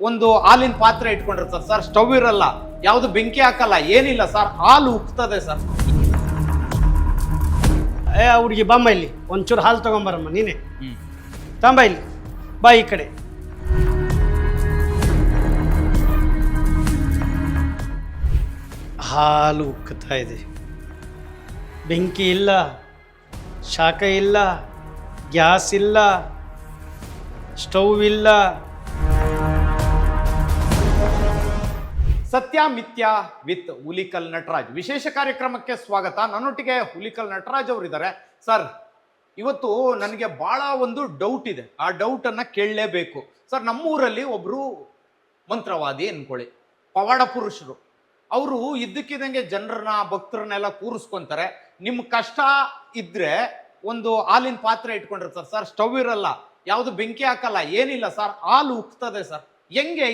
ಒಂದು ಹಾಲಿನ ಪಾತ್ರೆ ಇಟ್ಕೊಂಡಿರ್ತಾರೆ ಸರ್, ಸ್ಟವ್ ಇರಲ್ಲ, ಯಾವ್ದು ಬೆಂಕಿ ಹಾಕಲ್ಲ, ಏನಿಲ್ಲ ಸರ್, ಹಾಲು ಉಕ್ತದೆ ಸರ್. ಹುಡುಗಿ ಬಾಮ್ಮ ಇಲ್ಲಿ ಒಂಚೂರು ಹಾಲು ತಗೊಂಬರಮ್ಮ ನೀನೆ. ತಂಬ ಇಲ್ಲಿ ಬಾ ಈ ಕಡೆ. ಹಾಲು ಉಕ್ಕುತ್ತಾ ಇದೆ. ಬೆಂಕಿ ಇಲ್ಲ, ಶಾಖ ಇಲ್ಲ, ಗ್ಯಾಸ್ ಇಲ್ಲ, ಸ್ಟವ್ ಇಲ್ಲ. ಸತ್ಯ ಮಿಥ್ಯ ವಿತ್ ಹುಲಿಕಲ್ ನಟರಾಜ್ ವಿಶೇಷ ಕಾರ್ಯಕ್ರಮಕ್ಕೆ ಸ್ವಾಗತ. ನನ್ನೊಟ್ಟಿಗೆ ಹುಲಿಕಲ್ ನಟರಾಜ್ ಅವರಿದ್ದಾರೆ. ಸರ್, ಇವತ್ತು ನನಗೆ ಬಹಳ ಒಂದು ಡೌಟ್ ಇದೆ, ಆ ಡೌಟ್ ಅನ್ನ ಕೇಳಲೇಬೇಕು ಸರ್. ನಮ್ಮೂರಲ್ಲಿ ಒಬ್ರು ಮಂತ್ರವಾದಿ ಅನ್ಕೊಳ್ಳಿ, ಪವಾಡ ಪುರುಷರು, ಅವರು ಇದ್ದಕ್ಕಿದ್ದಂಗೆ ಜನರನ್ನ ಭಕ್ತರನ್ನೆಲ್ಲ ಕೂರಿಸ್ಕೊಂತಾರೆ. ನಿಮ್ ಕಷ್ಟ ಇದ್ರೆ ಒಂದು ಹಾಲಿನ ಪಾತ್ರೆ ಇಟ್ಕೊಂಡಿರ್ತಾರೆ ಸರ್, ಸ್ಟವ್ ಇರಲ್ಲ, ಯಾವ್ದು ಬೆಂಕಿ ಹಾಕಲ್ಲ, ಏನಿಲ್ಲ ಸರ್, ಹಾಲು ಉಕ್ತದೆ ಸರ್.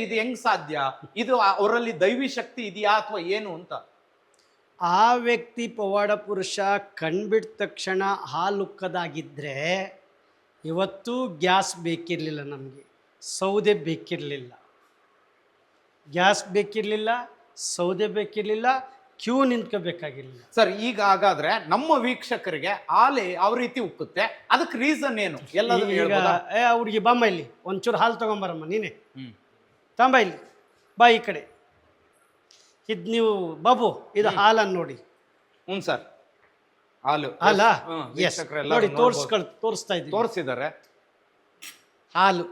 ಇದು ಹೆಂಗ್ ಸಾಧ್ಯ? ಇದು ಅವರಲ್ಲಿ ದೈವಿ ಶಕ್ತಿ ಇದೆಯಾ ಅಥವಾ ಏನು ಅಂತ? ಆ ವ್ಯಕ್ತಿ ಪವಾಡ ಪುರುಷ ಕಣ್ಬಿಟ್ಟ ತಕ್ಷಣ ಹಾಲುಕ್ಕದಾಗಿದ್ದರೆ ಇವತ್ತು ಗ್ಯಾಸ್ ಬೇಕಿರಲಿಲ್ಲ, ನಮಗೆ ಸೌದೆ ಬೇಕಿರಲಿಲ್ಲ, ಗ್ಯಾಸ್ ಬೇಕಿರಲಿಲ್ಲ, ಸೌದೆ ಬೇಕಿರಲಿಲ್ಲ, ಕ್ಯೂ ನಿಂತ್ಕೋಬೇಕಾಗಿರಲಿಲ್ಲ ಸರ್. ಈಗ ಹಾಗಾದ್ರೆ ನಮ್ಮ ವೀಕ್ಷಕರಿಗೆ ಹಾಲೆ ಯಾವ ರೀತಿ ಉಕ್ಕುತ್ತೆ, ಅದಕ್ಕೆ ರೀಸನ್ ಏನು? ಎಲ್ಲ ಹುಡುಗಿ ಬಾಮ್ಮ ಇಲ್ಲಿ ಒಂಚೂರು ಹಾಲು ತಗೊಂಬರಮ್ಮ ನೀನೆ. ತಂಬ ಇಲ್ಲಿ ಬಾ ಈ ಕಡೆ. ಇದು ನೀವು ಬಾಬು, ಇದು ಹಾಲನ್ನು ನೋಡಿ. ಹ್ಞೂ ಸರ್, ಹಾಲು ಹಾಲ ನೋಡಿ, ತೋರಿಸ್ತಾ ಇದ್ದೀವಿ, ತೋರಿಸಿದ್ದಾರೆ ಹಾಲು.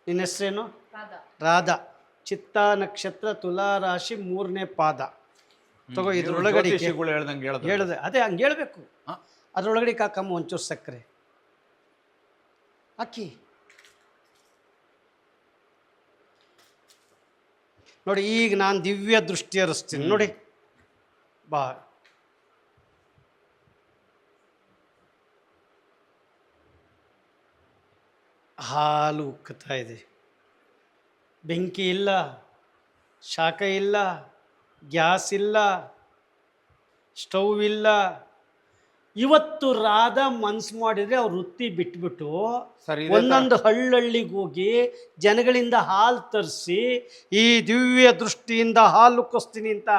ನಿನ್ನ ಹೆಸರೇನು? ರಾಧಾ. ಚಿತ್ತಾ ನಕ್ಷತ್ರ, ತುಲಾ ರಾಶಿ, 3ನೇ ಪಾದ. ತಗೋ, ಇದ್ರೊಳಗಡೆ ಹೇಳಿದೆ, ಅದೇ ಹಂಗೆ ಹೇಳ್ಬೇಕು. ಅದ್ರೊಳಗಡೆ ಕಾಕಮ್ಮ ಒಂಚೂರು ಸಕ್ಕರೆ ಹಾಕಿ ನೋಡಿ. ಈಗ ನಾನು ದಿವ್ಯ ದೃಷ್ಟಿ ಹರಿಸ್ತೀನಿ ನೋಡಿ. ಬಾ, ಹಾಲು ಉಕ್ಕುತ್ತಾ ಇದೆ. ಬೆಂಕಿ ಇಲ್ಲ, ಶಾಖ ಇಲ್ಲ, ಗ್ಯಾಸ್ ಇಲ್ಲ, ಸ್ಟವ್ ಇಲ್ಲ. ಇವತ್ತು ರಾಧಾ ಮನ್ಸು ಮಾಡಿದರೆ ಅವ್ರ ವೃತ್ತಿ ಬಿಟ್ಬಿಟ್ಟು ಒಂದೊಂದು ಹಳ್ಳಹಳ್ಳಿಗೆ ಹೋಗಿ ಜನಗಳಿಂದ ಹಾಲು ತರಿಸಿ ಈ ದಿವ್ಯ ದೃಷ್ಟಿಯಿಂದ ಹಾಲು ಉಕ್ಕಿಸ್ತೀನಿ ಅಂತ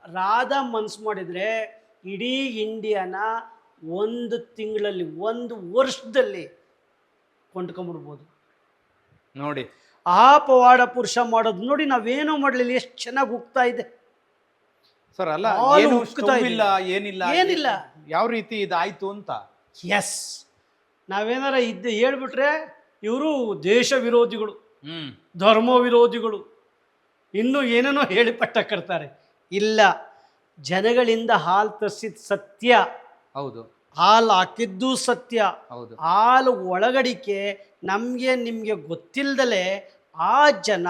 ರಾಧಾ ಮನ್ಸು ಮಾಡಿದರೆ ಇಡೀ ಇಂಡಿಯಾನ 1 ತಿಂಗಳಲ್ಲಿ, 1 ವರ್ಷದಲ್ಲಿ ಕೊಂಡ್ಕೊಂಬಿಡ್ಬೋದು ನೋಡಿ. ಆ ಪವಾಡ ಪುರುಷ ಮಾಡೋದು ನೋಡಿ, ನಾವೇನೋ ಮಾಡಲಿಲ್ಲ, ಎಷ್ಟು ಚೆನ್ನಾಗಿ ಉಕ್ತಾ ಇದೆ ಸರ್. ಅಲ್ಲ, ಏನಿಲ್ಲ, ಯಾವ ರೀತಿ ಇದಾಯ್ತು ಅಂತ. ಎಸ್, ನಾವೇನಾರ ಹೇಳ್ಬಿಟ್ರೆ ಇವರು ದೇಶ ವಿರೋಧಿಗಳು, ಧರ್ಮ ವಿರೋಧಿಗಳು, ಇನ್ನೂ ಏನೇನೋ ಹೇಳಿ ಪಟ್ಟ ಕಟ್ತಾರೆ. ಇಲ್ಲ, ಜನಗಳಿಂದ ಹಾಲು ತರಿಸಿದ ಸತ್ಯ, ಹೌದು, ಹಾಲು ಹಾಕಿದ್ದು ಸತ್ಯ, ಹೌದು. ಹಾಲು ಒಳಗಡಿಕೆ ನಮಗೆ ನಿಮಗೆ ಗೊತ್ತಿಲ್ಲದಲೇ ಆ ಜನ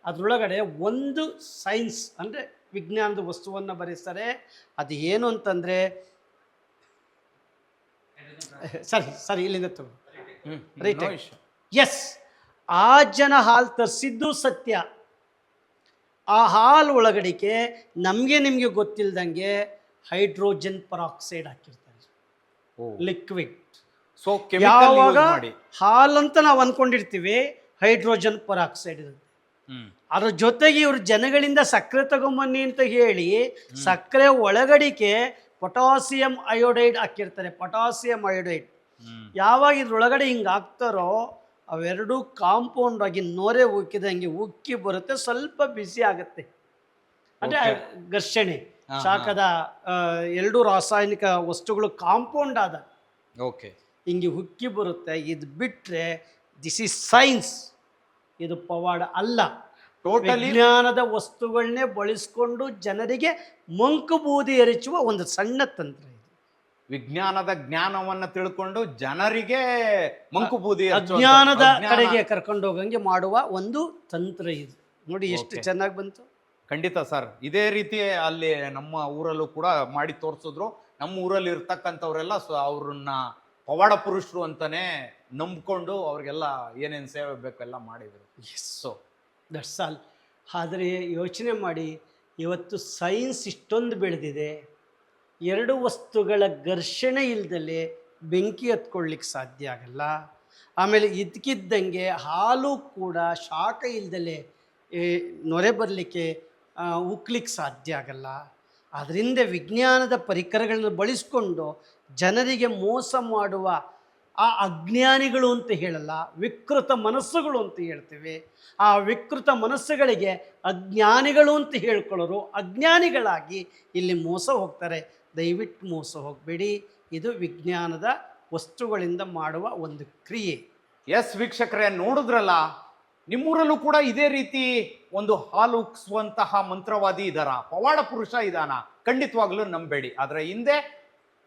ಅದರೊಳಗಡೆ ಒಂದು ಸೈನ್ಸ್ ಅಂದರೆ ವಿಜ್ಞಾನದ ವಸ್ತುವನ್ನು ಬರೆಸ್ತಾರೆ. ಅದು ಏನು ಅಂತಂದರೆ, ಸರಿ ಇಲ್ಲಿಂದ ತಗೋ, ರೈಟ್. ಎಸ್, ಆ ಜನ ಹಾಲು ತರಿಸಿದ್ದು ಸತ್ಯ. ಆ ಹಾಲು ಒಳಗಡಿಕೆ ನಮಗೆ ನಿಮಗೆ ಗೊತ್ತಿಲ್ದಂಗೆ ಹೈಡ್ರೋಜನ್ ಪರಾಕ್ಸೈಡ್ ಹಾಕಿರ್ತಾರೆ, ಲಿಕ್ವಿಡ್. ಸೊ ಯಾವಾಗ ಹಾಲಂತ ನಾವು ಅಂದ್ಕೊಂಡಿರ್ತೀವಿ, ಹೈಡ್ರೋಜನ್ ಪರಾಕ್ಸೈಡ್ ಇರುತ್ತೆ. ಅದ್ರ ಜೊತೆಗೆ ಇವರು ಜನಗಳಿಂದ ಸಕ್ಕರೆ ತಗೊಂಬನ್ನಿ ಅಂತ ಹೇಳಿ ಸಕ್ಕರೆ ಒಳಗಡಿಕೆ ಪೊಟಾಸಿಯಂ ಅಯೋಡೈಡ್ ಹಾಕಿರ್ತಾರೆ, ಪೊಟಾಸಿಯಂ ಅಯೋಡೈಡ್. ಯಾವಾಗ ಇದ್ರೊಳಗಡೆ ಹಿಂಗೆ ಹಾಕ್ತಾರೋ ಅವೆರಡೂ ಕಾಂಪೌಂಡ್ ಆಗಿ ನೋರೆ ಉಕ್ಕಿದಂಗೆ ಉಕ್ಕಿ ಬರುತ್ತೆ, ಸ್ವಲ್ಪ ಬಿಸಿ ಆಗುತ್ತೆ. ಅಂದರೆ ಘರ್ಷಣೆ, ಶಾಖದ ಎರಡೂ ರಾಸಾಯನಿಕ ವಸ್ತುಗಳು ಕಾಂಪೌಂಡ್ ಆದ ಹಿಂಗೆ ಉಕ್ಕಿ ಬರುತ್ತೆ. ಇದು ಬಿಟ್ಟರೆ ದಿಸ್ ಈಸ್ ಸೈನ್ಸ್, ಇದು ಪವಾಡ ಅಲ್ಲ. ಟೋಟಲಿ ವಿಜ್ಞಾನದ ವಸ್ತುಗಳನ್ನೇ ಬಳಸ್ಕೊಂಡು ಜನರಿಗೆ ಮಂಕು ಬೂದಿ ಎರಚುವ ಒಂದು ಸಣ್ಣ ತಂತ್ರ ಇದು. ವಿಜ್ಞಾನದ ಜ್ಞಾನವನ್ನು ತಿಳ್ಕೊಂಡು ಜನರಿಗೆ ಮಂಕು ಬೂದಿ ಅಜ್ಞಾನದ ಕಡೆಗೆ ಕರ್ಕೊಂಡು ಹೋಗಂಗೆ ಮಾಡುವ ಒಂದು ತಂತ್ರ ಇದು. ನೋಡಿ ಎಷ್ಟು ಚೆನ್ನಾಗಿ ಬಂತು. ಖಂಡಿತ ಸರ್, ಇದೇ ರೀತಿ ಅಲ್ಲಿ ನಮ್ಮ ಊರಲ್ಲೂ ಕೂಡ ಮಾಡಿ ತೋರಿಸಿದ್ರು. ನಮ್ಮ ಊರಲ್ಲಿ ಇರ್ತಕ್ಕಂಥವ್ರೆಲ್ಲ ಅವ್ರನ್ನ ಪವಾಡ ಪುರುಷರು ಅಂತಾನೆ ನಂಬ್ಕೊಂಡು ಅವ್ರಿಗೆಲ್ಲ ಏನೇನು ಸೇವೆ ಬೇಕು ಎಲ್ಲ ಮಾಡಿದರು. So that's all. ಆದರೆ ಯೋಚನೆ ಮಾಡಿ, ಇವತ್ತು ಸೈನ್ಸ್ ಇಷ್ಟೊಂದು ಬೆಳೆದಿದೆ, ಎರಡು ವಸ್ತುಗಳ ಘರ್ಷಣೆ ಇಲ್ದಲೆ ಬೆಂಕಿ ಹತ್ಕೊಳ್ಳಿಕ್ಕೆ ಸಾಧ್ಯ ಆಗಲ್ಲ. ಆಮೇಲೆ ಇದ್ಕಿದ್ದಂಗೆ ಹಾಲು ಕೂಡ ಶಾಖ ಇಲ್ದಲೆ ನೊರೆ ಬರಲಿಕ್ಕೆ ಉಕ್ಲಿಕ್ಕೆ ಸಾಧ್ಯ ಆಗಲ್ಲ. ಅದರಿಂದ ವಿಜ್ಞಾನದ ಪರಿಕರಗಳನ್ನು ಬಳಸ್ಕೊಂಡು ಜನರಿಗೆ ಮೋಸ ಮಾಡುವ ಆ ಅಜ್ಞಾನಿಗಳು ಅಂತ ಹೇಳಲ್ಲ, ವಿಕೃತ ಮನಸ್ಸುಗಳು ಅಂತ ಹೇಳ್ತೀವಿ. ಆ ವಿಕೃತ ಮನಸ್ಸುಗಳಿಗೆ ಅಜ್ಞಾನಿಗಳು ಅಂತ ಹೇಳ್ಕೊಳ್ಳೋರು ಅಜ್ಞಾನಿಗಳಾಗಿ ಇಲ್ಲಿ ಮೋಸ ಹೋಗ್ತಾರೆ. ದಯವಿಟ್ಟು ಮೋಸ ಹೋಗಬೇಡಿ. ಇದು ವಿಜ್ಞಾನದ ವಸ್ತುಗಳಿಂದ ಮಾಡುವ ಒಂದು ಕ್ರಿಯೆ. ಎಸ್ ವೀಕ್ಷಕರೇ, ನೋಡಿದ್ರಲ್ಲ, ನಿಮ್ಮೂರಲ್ಲೂ ಕೂಡ ಇದೇ ರೀತಿ ಒಂದು ಹಾಲು ಉಕ್ಸುವಂತಹ ಮಂತ್ರವಾದಿ ಇದಾರ, ಪವಾಡ ಪುರುಷ ಇದಾನ? ಖಂಡಿತವಾಗ್ಲೂ ನಂಬೇಡಿ. ಆದರೆ ಹಿಂದೆ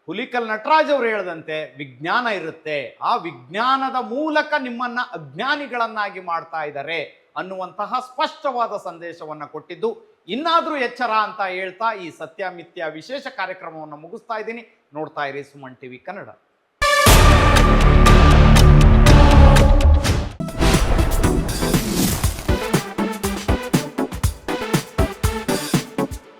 ಹುಲಿಕಲ್ ನಟರಾಜ್ ಅವರು ಹೇಳದಂತೆ ವಿಜ್ಞಾನ ಇರುತ್ತೆ. ಆ ವಿಜ್ಞಾನದ ಮೂಲಕ ನಿಮ್ಮನ್ನ ಅಜ್ಞಾನಿಗಳನ್ನಾಗಿ ಮಾಡ್ತಾ ಇದ್ದಾರೆ ಅನ್ನುವಂತಹ ಸ್ಪಷ್ಟವಾದ ಸಂದೇಶವನ್ನ ಕೊಟ್ಟಿದ್ದು. ಇನ್ನಾದ್ರೂ ಎಚ್ಚರ ಅಂತ ಹೇಳ್ತಾ ಈ ಸತ್ಯ ಮಿಥ್ಯ ವಿಶೇಷ ಕಾರ್ಯಕ್ರಮವನ್ನು ಮುಗಿಸ್ತಾ ಇದ್ದೀನಿ. ನೋಡ್ತಾ ಇರಿ ಸುಮನ್ ಟಿವಿ ಕನ್ನಡ.